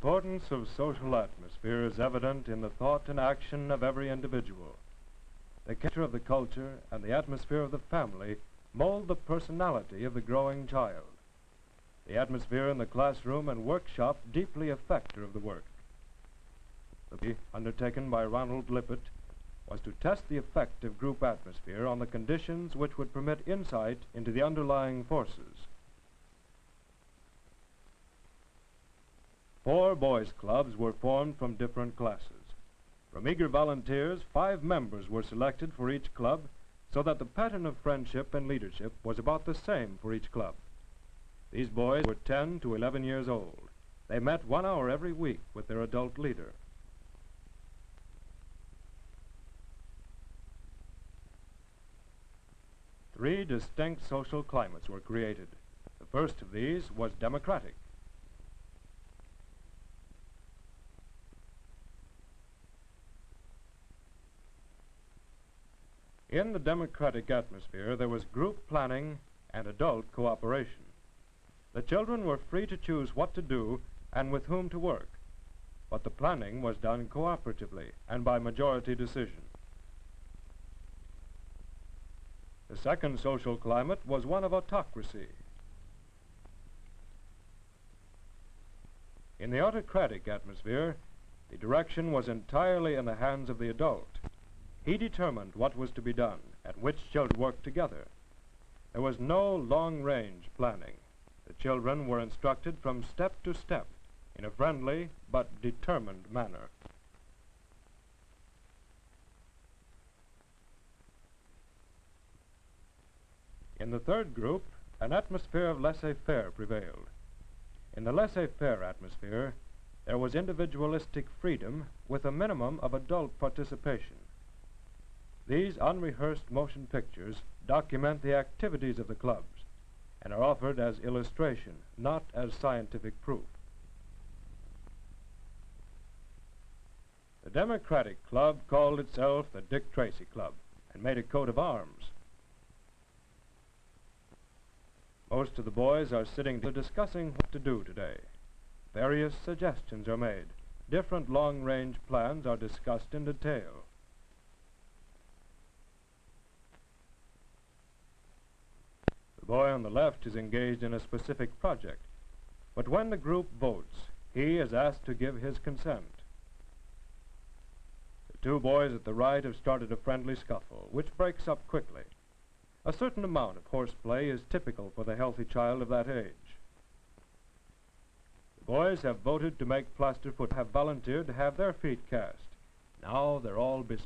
The importance of social atmosphere is evident in the thought and action of every individual. The character of the culture and the atmosphere of the family mold the personality of the growing child. The atmosphere in the classroom and workshop deeply affect her of the work. The study undertaken by Ronald Lippert was to test the effect of group atmosphere on the conditions which would permit insight into the underlying forces. 4 boys' clubs were formed from different classes. From eager volunteers, 5 members were selected for each club, so that the pattern of friendship and leadership was about the same for each club. These boys were 10 to 11 years old. They met 1 hour every week with their adult leader. Three distinct social climates were created. The first of these was democratic. In the democratic atmosphere, there was group planning and adult cooperation. The children were free to choose what to do and with whom to work, but the planning was done cooperatively and by majority decision. The second social climate was one of autocracy. In the autocratic atmosphere, the direction was entirely in the hands of the adult. He determined what was to be done and which children worked together. There was no long-range planning. The children were instructed from step to step in a friendly but determined manner. In the third group, an atmosphere of laissez-faire prevailed. In the laissez-faire atmosphere, there was individualistic freedom with a minimum of adult participation. These unrehearsed motion pictures document the activities of the clubs and are offered as illustration, not as scientific proof. The Democratic Club called itself the Dick Tracy Club and made a coat of arms. Most of the boys are sitting discussing what to do today. Various suggestions are made. Different long-range plans are discussed in detail. The boy on the left is engaged in a specific project, but when the group votes, he is asked to give his consent. The 2 boys at the right have started a friendly scuffle, which breaks up quickly. A certain amount of horseplay is typical for the healthy child of that age. The boys have voted to make plaster foot, have volunteered to have their feet cast. Now they're all busy.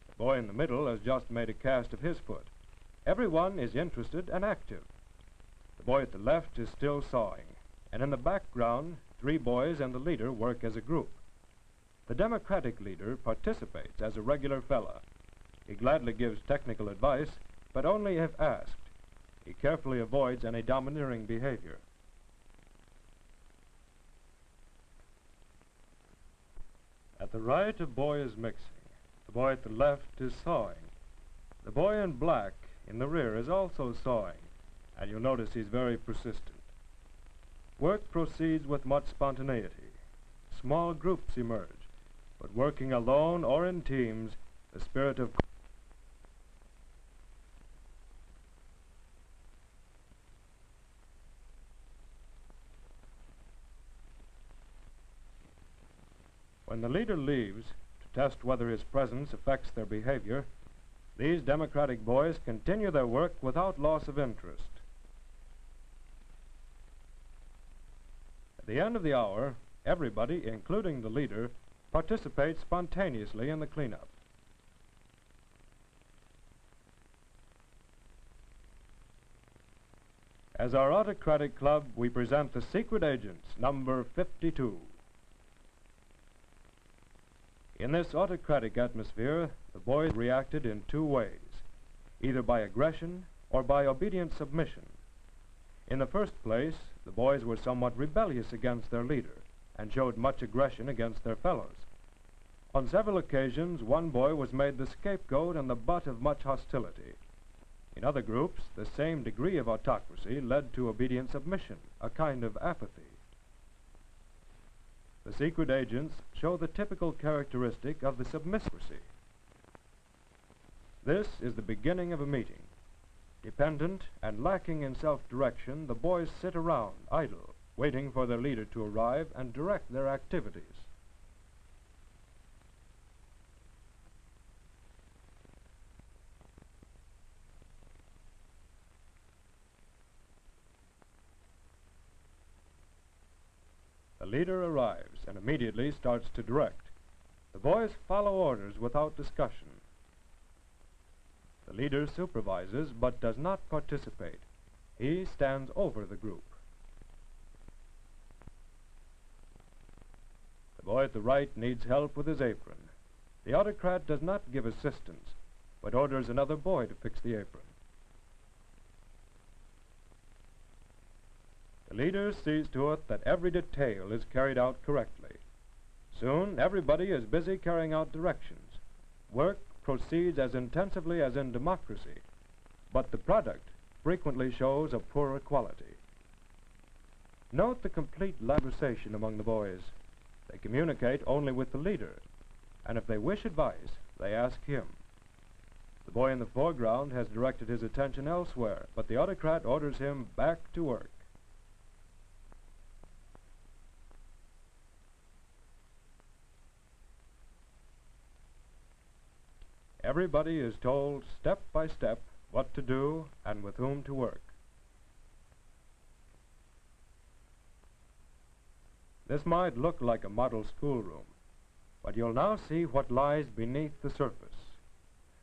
The boy in the middle has just made a cast of his foot. Everyone is interested and active. The boy at the left is still sawing, and in the background, 3 boys and the leader work as a group. The Democratic leader participates as a regular fellow. He gladly gives technical advice, but only if asked. He carefully avoids any domineering behavior. At the right, a boy is mixing. The boy at the left is sawing. The boy in black in the rear is also sawing, and you'll notice he's very persistent. Work proceeds with much spontaneity. Small groups emerge. But working alone or in teams, the spirit of when the leader leaves to test whether his presence affects their behavior, these Democratic boys continue their work without loss of interest. At the end of the hour, everybody, including the leader, participates spontaneously in the cleanup. As our Autocratic Club, we present the Secret Agents, number 52. In this autocratic atmosphere, the boys reacted in 2 ways, either by aggression or by obedient submission. In the first place, the boys were somewhat rebellious against their leader and showed much aggression against their fellows. On several occasions, one boy was made the scapegoat and the butt of much hostility. In other groups, the same degree of autocracy led to obedient submission, a kind of apathy. The secret agents show the typical characteristic of the submissiveness. This is the beginning of a meeting. Dependent and lacking in self-direction, the boys sit around, idle, waiting for their leader to arrive and direct their activities. The leader arrives and immediately starts to direct. The boys follow orders without discussion. The leader supervises but does not participate. He stands over the group. The boy at the right needs help with his apron. The autocrat does not give assistance, but orders another boy to fix the apron. The leader sees to it that every detail is carried out correctly. Soon, everybody is busy carrying out directions. Work proceeds as intensively as in democracy, but the product frequently shows a poorer quality. Note the complete conversation among the boys. They communicate only with the leader, and if they wish advice, they ask him. The boy in the foreground has directed his attention elsewhere, but the autocrat orders him back to work. Everybody is told step by step what to do and with whom to work. This might look like a model schoolroom, but you'll now see what lies beneath the surface.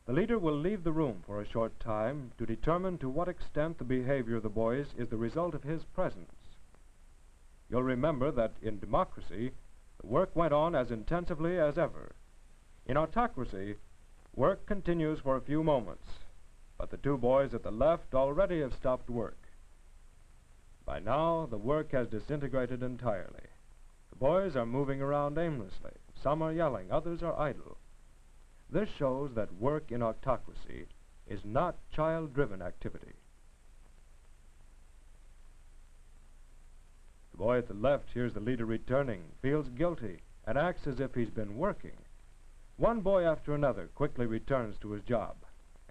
The leader will leave the room for a short time to determine to what extent the behavior of the boys is the result of his presence. You'll remember that in democracy, the work went on as intensively as ever. In autocracy, work continues for a few moments, but the two boys at the left already have stopped work. By now, the work has disintegrated entirely. The boys are moving around aimlessly. Some are yelling, others are idle. This shows that work in autocracy is not child-driven activity. The boy at the left hears the leader returning, feels guilty, and acts as if he's been working. One boy after another quickly returns to his job,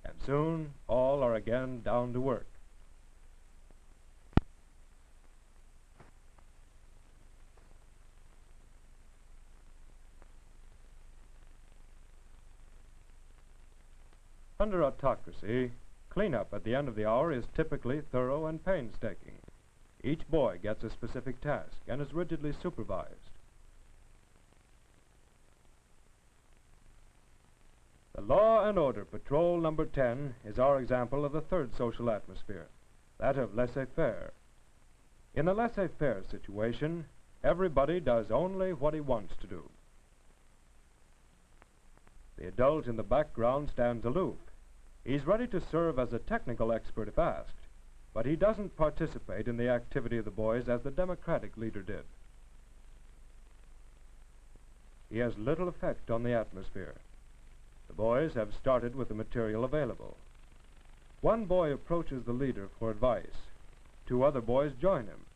and soon all are again down to work. Under autocracy, cleanup at the end of the hour is typically thorough and painstaking. Each boy gets a specific task and is rigidly supervised. The Law and Order Patrol Number 10 is our example of the third social atmosphere, that of laissez-faire. In the laissez-faire situation, everybody does only what he wants to do. The adult in the background stands aloof. He's ready to serve as a technical expert if asked, but he doesn't participate in the activity of the boys as the democratic leader did. He has little effect on the atmosphere. The boys have started with the material available. One boy approaches the leader for advice. Two other boys join him.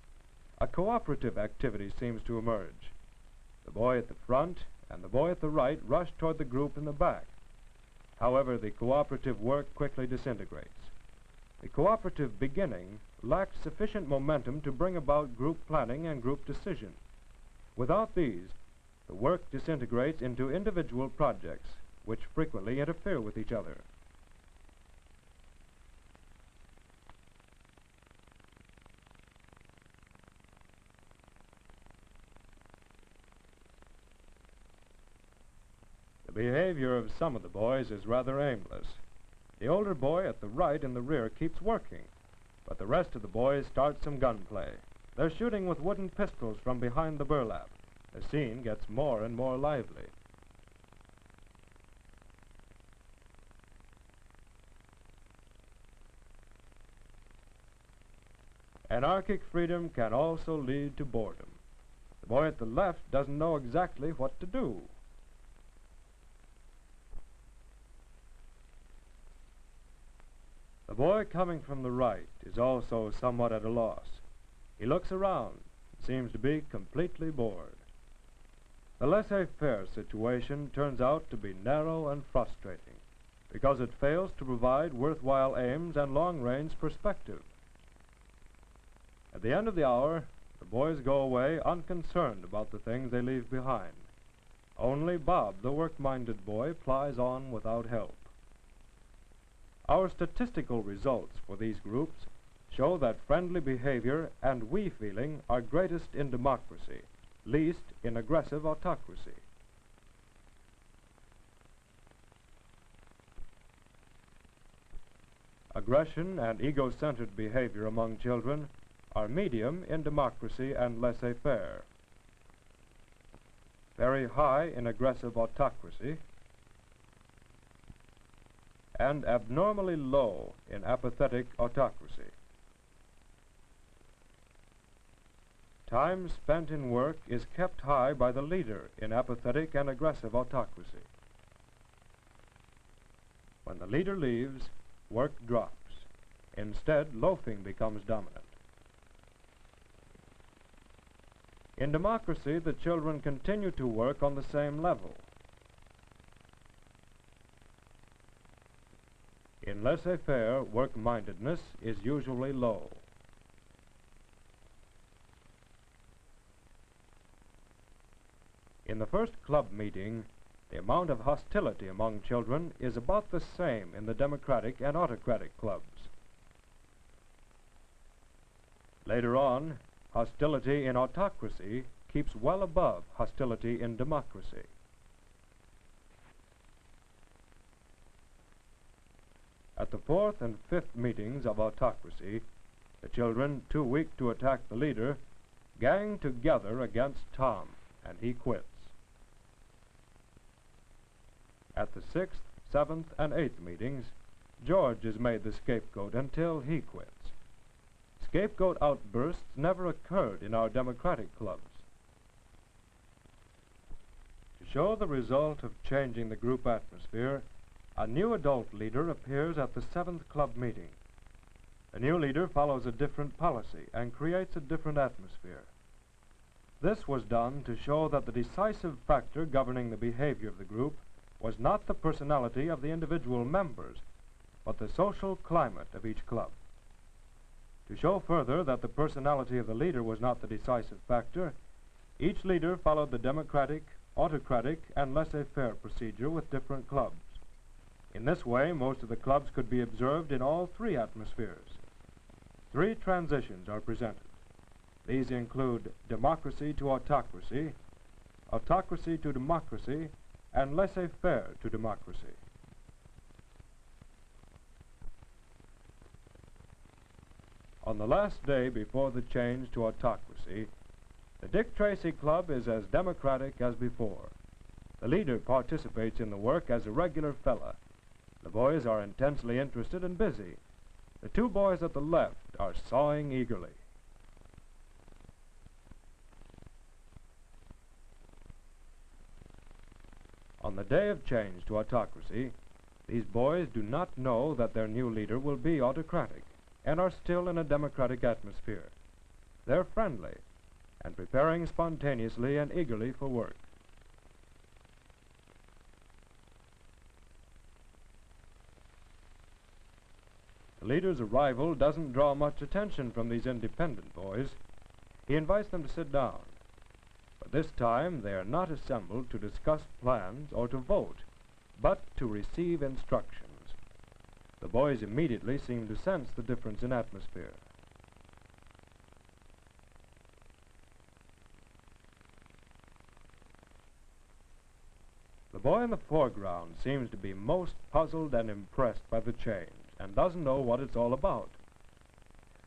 A cooperative activity seems to emerge. The boy at the front and the boy at the right rush toward the group in the back. However, the cooperative work quickly disintegrates. The cooperative beginning lacks sufficient momentum to bring about group planning and group decision. Without these, the work disintegrates into individual projects, which frequently interfere with each other. The behavior of some of the boys is rather aimless. The older boy at the right in the rear keeps working, but the rest of the boys start some gunplay. They're shooting with wooden pistols from behind the burlap. The scene gets more and more lively. Anarchic freedom can also lead to boredom. The boy at the left doesn't know exactly what to do. The boy coming from the right is also somewhat at a loss. He looks around and seems to be completely bored. The laissez-faire situation turns out to be narrow and frustrating because it fails to provide worthwhile aims and long-range perspective. At the end of the hour, the boys go away unconcerned about the things they leave behind. Only Bob, the work-minded boy, plies on without help. Our statistical results for these groups show that friendly behavior and we feeling are greatest in democracy, least in aggressive autocracy. Aggression and ego-centered behavior among children are medium in democracy and laissez-faire, very high in aggressive autocracy, and abnormally low in apathetic autocracy. Time spent in work is kept high by the leader in apathetic and aggressive autocracy. When the leader leaves, work drops. Instead, loafing becomes dominant. In democracy, the children continue to work on the same level. In laissez-faire, work-mindedness is usually low. In the first club meeting, the amount of hostility among children is about the same in the democratic and autocratic clubs. Later on, hostility in autocracy keeps well above hostility in democracy. At the fourth and fifth meetings of autocracy, the children, too weak to attack the leader, gang together against Tom, and he quits. At the sixth, seventh, and eighth meetings, George is made the scapegoat until he quits. Scapegoat outbursts never occurred in our democratic clubs. To show the result of changing the group atmosphere, a new adult leader appears at the seventh club meeting. The new leader follows a different policy and creates a different atmosphere. This was done to show that the decisive factor governing the behavior of the group was not the personality of the individual members, but the social climate of each club. To show further that the personality of the leader was not the decisive factor, each leader followed the democratic, autocratic, and laissez-faire procedure with different clubs. In this way, most of the clubs could be observed in all three atmospheres. Three transitions are presented. These include democracy to autocracy, autocracy to democracy, and laissez-faire to democracy. On the last day before the change to autocracy, the Dick Tracy Club is as democratic as before. The leader participates in the work as a regular fella. The boys are intensely interested and busy. The two boys at the left are sawing eagerly. On the day of change to autocracy, these boys do not know that their new leader will be autocratic and are still in a democratic atmosphere. They're friendly and preparing spontaneously and eagerly for work. The leader's arrival doesn't draw much attention from these independent boys. He invites them to sit down. But this time they are not assembled to discuss plans or to vote, but to receive instructions. The boys immediately seem to sense the difference in atmosphere. The boy in the foreground seems to be most puzzled and impressed by the change and doesn't know what it's all about.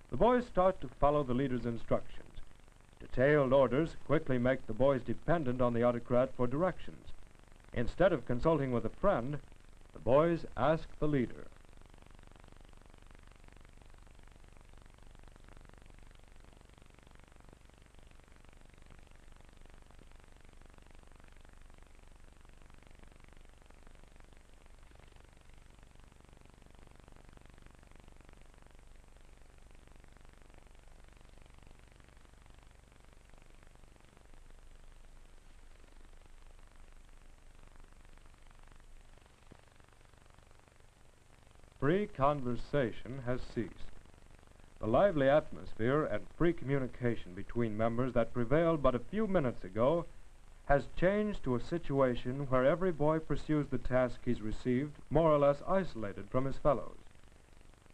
The boys start to follow the leader's instructions. Detailed orders quickly make the boys dependent on the autocrat for directions. Instead of consulting with a friend, the boys ask the leader. free conversation has ceased. The lively atmosphere and free communication between members that prevailed but a few minutes ago has changed to a situation where every boy pursues the task he's received more or less isolated from his fellows.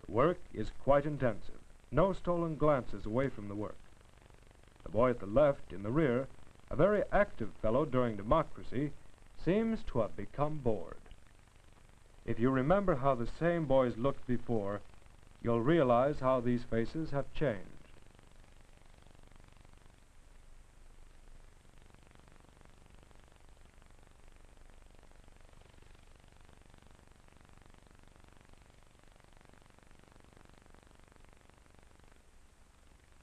The work is quite intensive, no stolen glances away from the work. The boy at the left, in the rear, a very active fellow during democracy, seems to have become bored. If you remember how the same boys looked before, you'll realize how these faces have changed.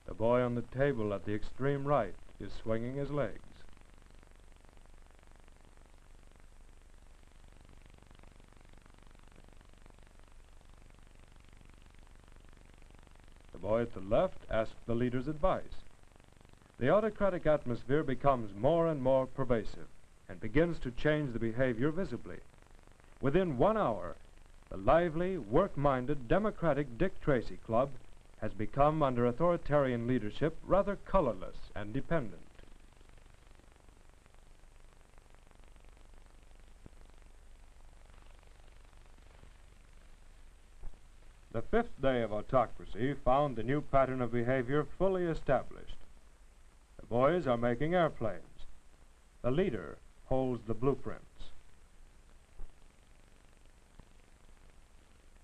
The boy on the table at the extreme right is swinging his legs. The boy at the left asks the leader's advice. The autocratic atmosphere becomes more and more pervasive and begins to change the behavior visibly. Within 1 hour, the lively, work-minded, democratic Dick Tracy Club has become, under authoritarian leadership, rather colorless and dependent. The fifth day of autocracy found the new pattern of behavior fully established. The boys are making airplanes. The leader holds the blueprints.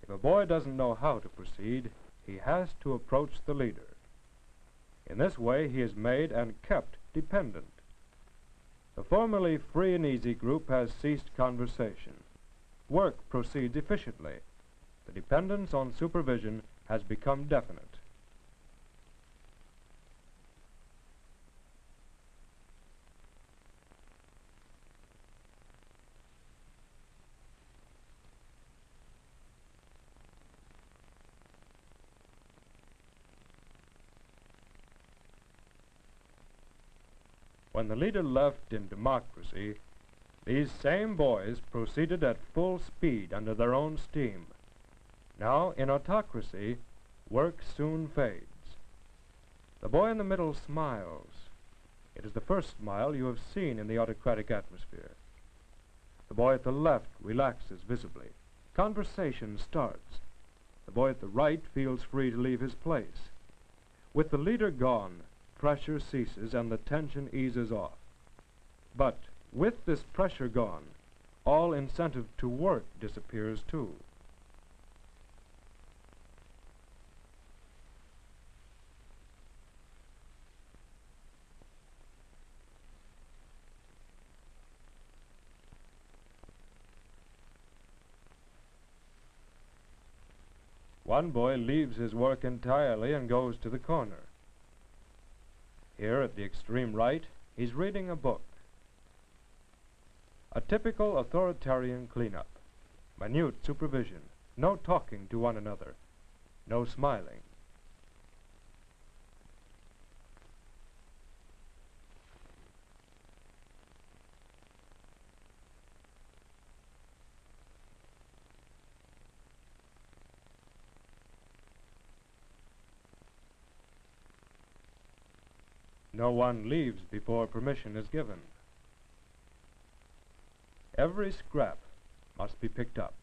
If a boy doesn't know how to proceed, he has to approach the leader. In this way, he is made and kept dependent. The formerly free and easy group has ceased conversation. Work proceeds efficiently. The dependence on supervision has become definite. When the leader left in democracy, these same boys proceeded at full speed under their own steam. Now, in autocracy, work soon fades. The boy in the middle smiles. It is the first smile you have seen in the autocratic atmosphere. The boy at the left relaxes visibly. Conversation starts. The boy at the right feels free to leave his place. With the leader gone, pressure ceases and the tension eases off. But with this pressure gone, all incentive to work disappears too. One boy leaves his work entirely and goes to the corner. Here at the extreme right, he's reading a book. A typical authoritarian cleanup. Minute supervision. No talking to one another. No smiling. No one leaves before permission is given. Every scrap must be picked up.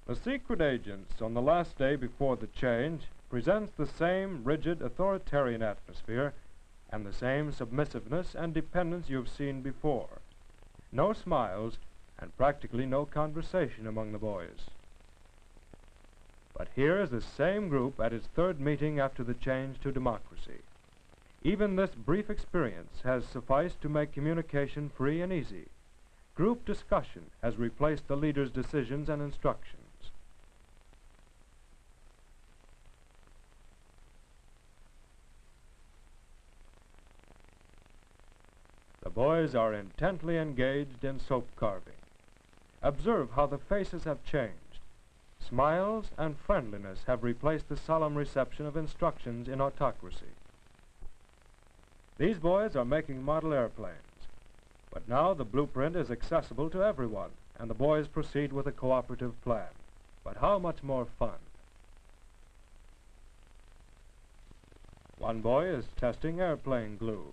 The secret agents, on the last day before the change, presents the same rigid authoritarian atmosphere and the same submissiveness and dependence you have seen before. No smiles and practically no conversation among the boys. But here is the same group at its third meeting after the change to democracy. Even this brief experience has sufficed to make communication free and easy. Group discussion has replaced the leader's decisions and instructions. The boys are intently engaged in soap carving. Observe how the faces have changed. Smiles and friendliness have replaced the solemn reception of instructions in autocracy. These boys are making model airplanes, but now the blueprint is accessible to everyone, and the boys proceed with a cooperative plan. But how much more fun? One boy is testing airplane glue.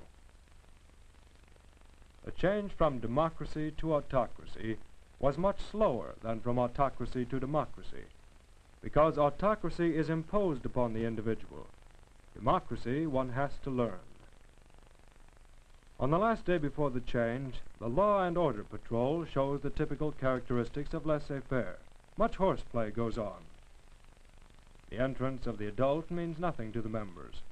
The change from democracy to autocracy was much slower than from autocracy to democracy, because autocracy is imposed upon the individual. Democracy one has to learn. On the last day before the change, the Law and Order Patrol shows the typical characteristics of laissez-faire. Much horseplay goes on. The entrance of the adult means nothing to the members.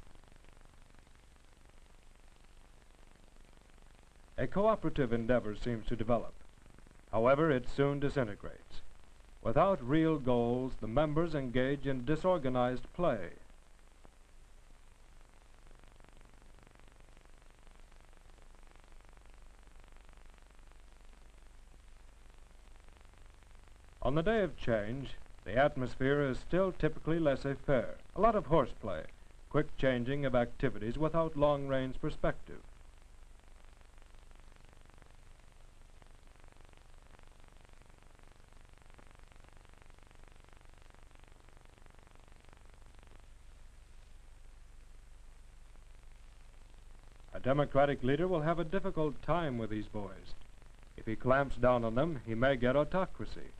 A cooperative endeavor seems to develop. However, it soon disintegrates. Without real goals, the members engage in disorganized play. On the day of change, the atmosphere is still typically laissez-faire. A lot of horseplay, quick changing of activities without long-range perspective. A democratic leader will have a difficult time with these boys. If he clamps down on them, he may get autocracy.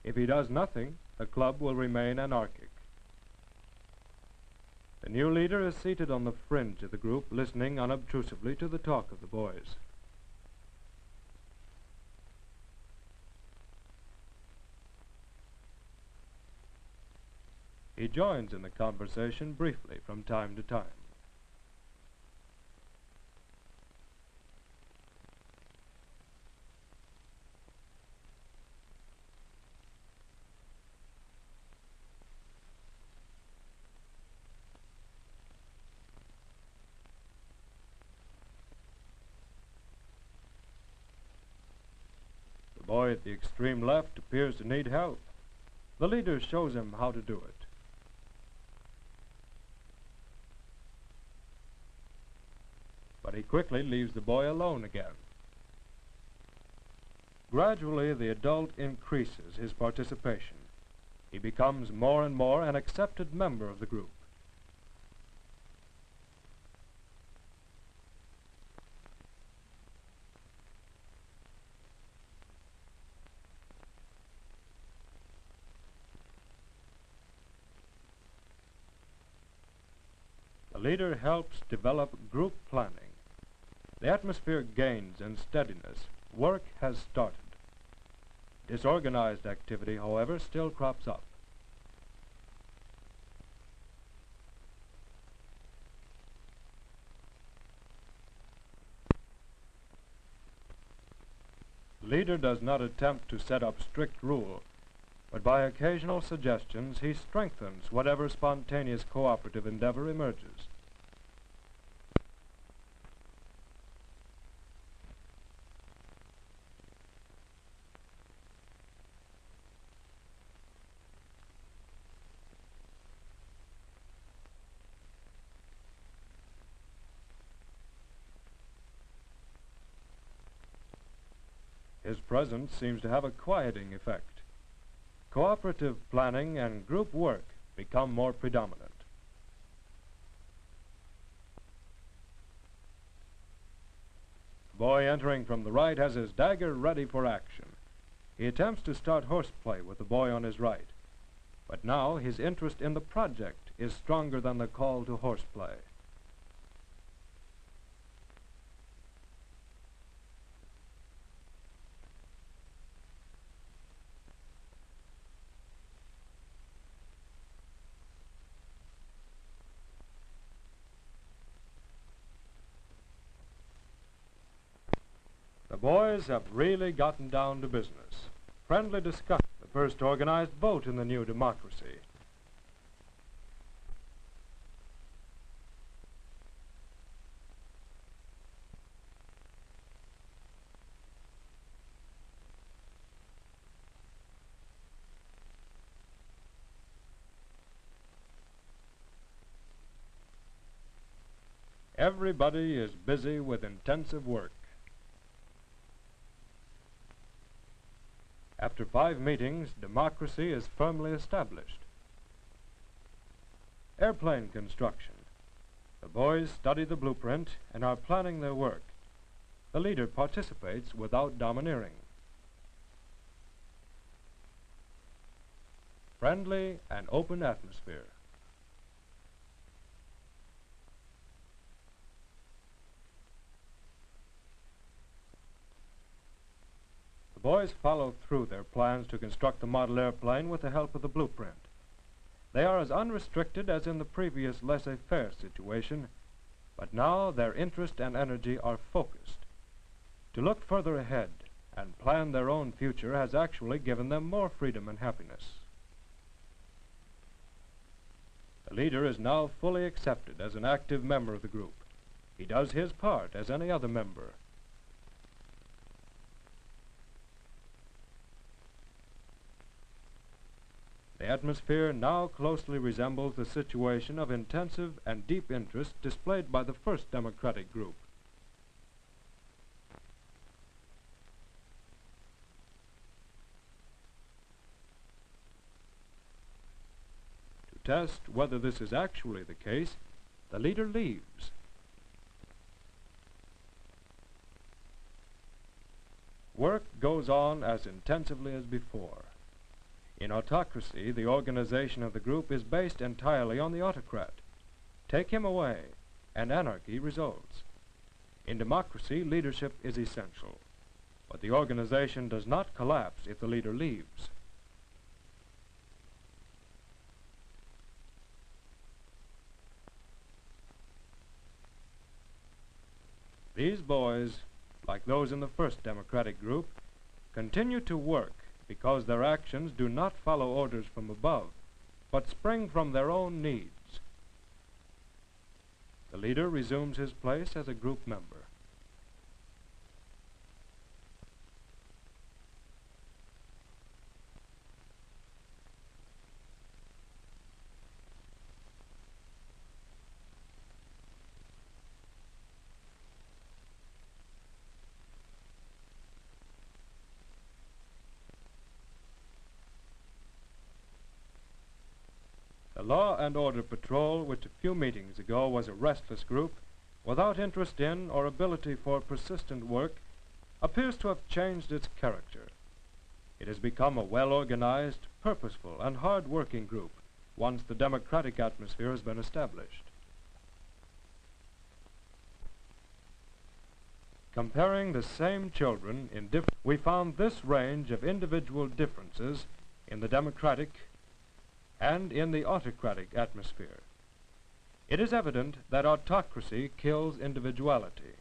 If he does nothing, the club will remain anarchic. The new leader is seated on the fringe of the group, listening unobtrusively to the talk of the boys. He joins in the conversation briefly from time to time. The boy at the extreme left appears to need help. The leader shows him how to do it. But he quickly leaves the boy alone again. Gradually, the adult increases his participation. He becomes more and more an accepted member of the group. The leader helps develop group planning. The atmosphere gains in steadiness. Work has started. Disorganized activity, however, still crops up. The leader does not attempt to set up strict rule, but by occasional suggestions he strengthens whatever spontaneous cooperative endeavor emerges. His presence seems to have a quieting effect. Cooperative planning and group work become more predominant. The boy entering from the right has his dagger ready for action. He attempts to start horseplay with the boy on his right, but now his interest in the project is stronger than the call to horseplay. The boys have really gotten down to business. Friendly discussion, the first organized vote in the new democracy. Everybody is busy with intensive work. After 5 meetings, democracy is firmly established. Airplane construction. The boys study the blueprint and are planning their work. The leader participates without domineering. Friendly and open atmosphere. The boys follow through their plans to construct the model airplane with the help of the blueprint. They are as unrestricted as in the previous laissez-faire situation, but now their interest and energy are focused. To look further ahead and plan their own future has actually given them more freedom and happiness. The leader is now fully accepted as an active member of the group. He does his part as any other member. The atmosphere now closely resembles the situation of intensive and deep interest displayed by the first democratic group. To test whether this is actually the case, the leader leaves. Work goes on as intensively as before. In autocracy, the organization of the group is based entirely on the autocrat. Take him away, and anarchy results. In democracy, leadership is essential, but the organization does not collapse if the leader leaves. These boys, like those in the first democratic group, continue to work because their actions do not follow orders from above, but spring from their own needs. The leader resumes his place as a group member. The Law and Order Patrol, which a few meetings ago was a restless group, without interest in or ability for persistent work, appears to have changed its character. It has become a well-organized, purposeful, and hard-working group once the democratic atmosphere has been established. Comparing the same children in we found this range of individual differences in the democratic and in the autocratic atmosphere. It is evident that autocracy kills individuality.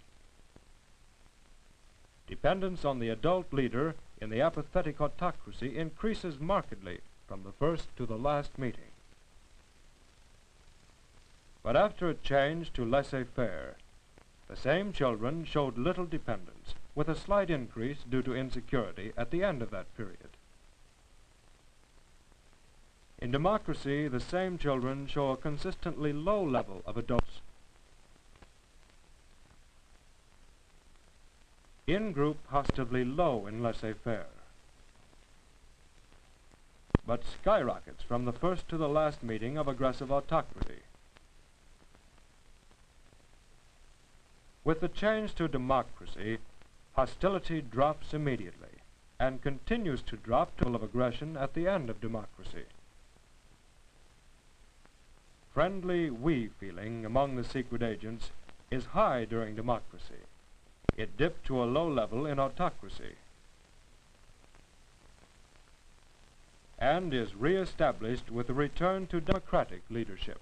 Dependence on the adult leader in the apathetic autocracy increases markedly from the first to the last meeting. But after a change to laissez-faire, the same children showed little dependence, with a slight increase due to insecurity at the end of that period. In democracy, the same children show a consistently low level of adults. In-group positively low in laissez-faire, but skyrockets from the first to the last meeting of aggressive autocracy. With the change to democracy, hostility drops immediately and continues to drop to a level of aggression at the end of democracy. Friendly we feeling among the secret agents is high during democracy. It dipped to a low level in autocracy and is re-established with the return to democratic leadership.